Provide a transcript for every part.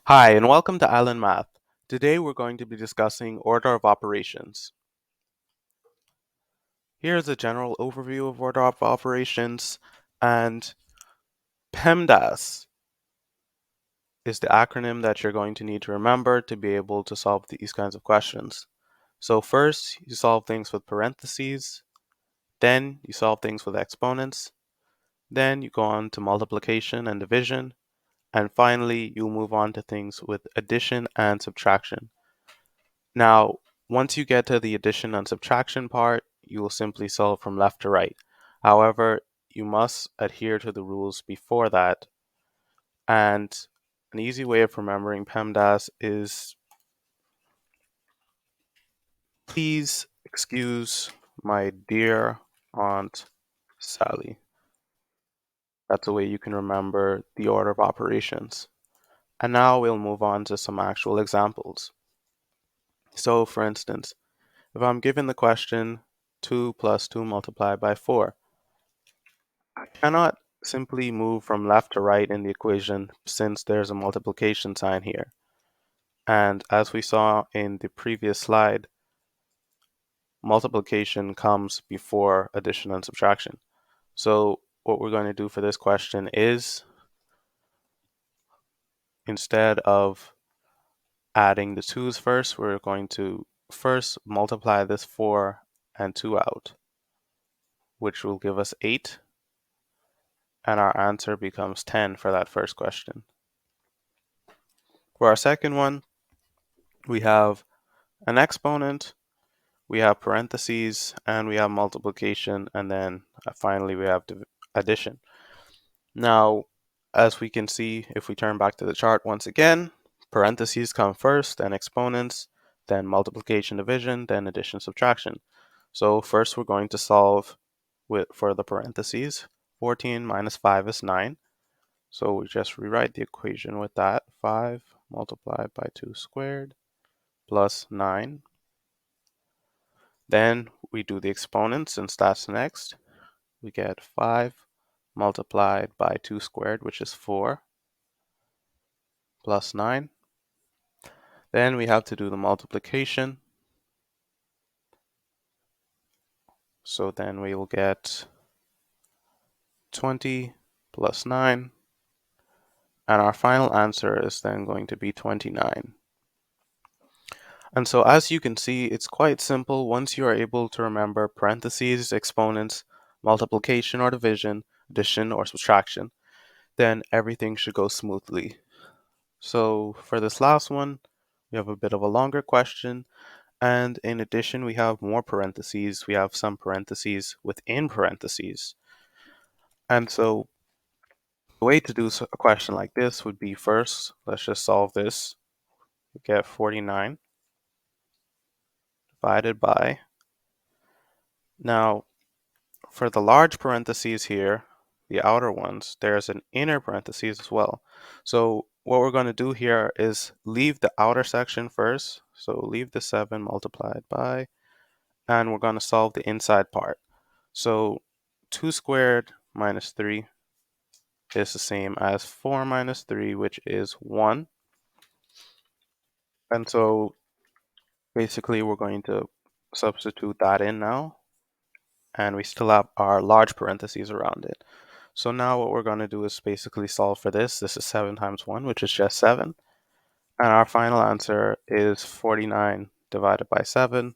Hi, and welcome to Island Math. Today we're going to be discussing order of operations. Here's a general overview of order of operations, and PEMDAS is the acronym that you're going to need to remember to be able to solve these kinds of questions. So first, you solve things with parentheses, then you solve things with exponents, then you go on to multiplication and division, and finally you'll move on to things with addition and subtraction. Now, once you get to the addition and subtraction part, you will simply solve from left to right. However, you must adhere to the rules before that. And an easy way of remembering PEMDAS is please excuse my dear Aunt Sally. That's a way you can remember the order of operations. And now we'll move on to some actual examples. So, for instance, if I'm given the question 2 plus 2 multiplied by 4, cannot simply move from left to right in the equation since there's a multiplication sign here. And as we saw in the previous slide, multiplication comes before addition and subtraction. So what we're going to do for this question is, instead of adding the 2's first, we're going to first multiply this 4 and 2 out, which will give us 8, and our answer becomes 10 for that first question. For our second one, we have an exponent, we have parentheses, and we have multiplication, and then finally we have addition. Now, as we can see, if we turn back to the chart once again, parentheses come first, then exponents, then multiplication, division, then addition, subtraction. So first we're going to solve for the parentheses. 14 minus 5 is 9. So we just rewrite the equation with that. 5 multiplied by 2 squared plus 9. Then we do the exponents since that's next. We get 5 multiplied by 2 squared, which is 4, plus 9. Then we have to do the multiplication. So then we will get 20 plus 9. And our final answer is then going to be 29. And so as you can see, it's quite simple once you are able to remember parentheses, exponents, multiplication or division, addition or subtraction, then everything should go smoothly. So for this last one, we have a bit of a longer question. And in addition, we have more parentheses. We have some parentheses within parentheses. And so the way to do a question like this would be first, let's just solve this. We get 49 divided by. Now, for the large parentheses here, the outer ones, there's an inner parentheses as well. So what we're going to do here is leave the outer section first. So leave the 7 multiplied by, and we're going to solve the inside part. So 2 squared minus 3 is the same as 4 minus 3, which is 1. And so basically we're going to substitute that in now, and we still have our large parentheses around it. So now what we're going to do is basically solve for this. This is 7 times 1, which is just 7. And our final answer is 49 divided by 7,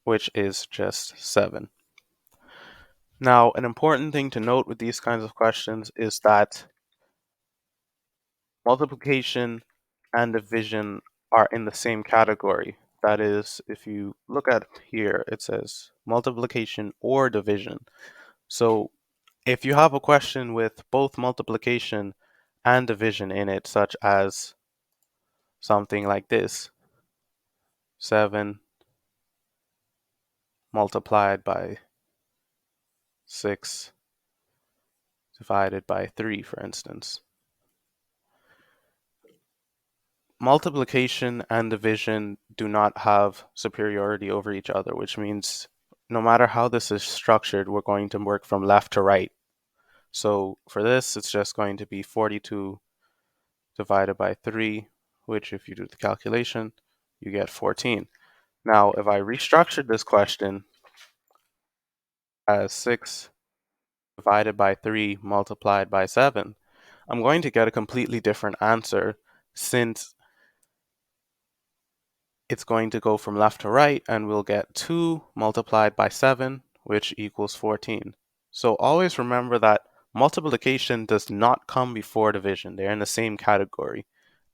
which is just 7. Now, an important thing to note with these kinds of questions is that multiplication and division are in the same category. That is, if you look at here, it says multiplication or division. So if you have a question with both multiplication and division in it, such as something like this, 7 multiplied by 6 divided by 3, for instance. Multiplication and division do not have superiority over each other, which means no matter how this is structured, we're going to work from left to right. So for this, it's just going to be 42 divided by 3, which if you do the calculation, you get 14. Now, if I restructured this question as 6 divided by 3 multiplied by 7, I'm going to get a completely different answer, since it's going to go from left to right, and we'll get 2 multiplied by 7, which equals 14. So always remember that multiplication does not come before division. They're in the same category.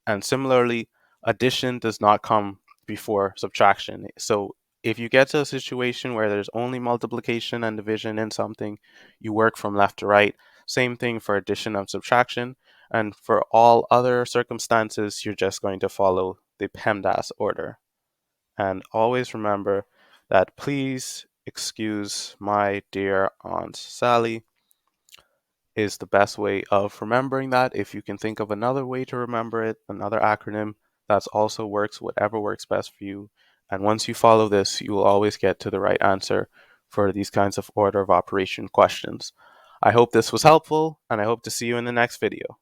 And similarly, addition does not come before subtraction. So if you get to a situation where there's only multiplication and division in something, you work from left to right. Same thing for addition and subtraction. And for all other circumstances, you're just going to follow the PEMDAS order. And always remember that please excuse my dear Aunt Sally is the best way of remembering that. If you can think of another way to remember it, another acronym, that also works, whatever works best for you. And once you follow this, you will always get to the right answer for these kinds of order of operation questions. I hope this was helpful, and I hope to see you in the next video.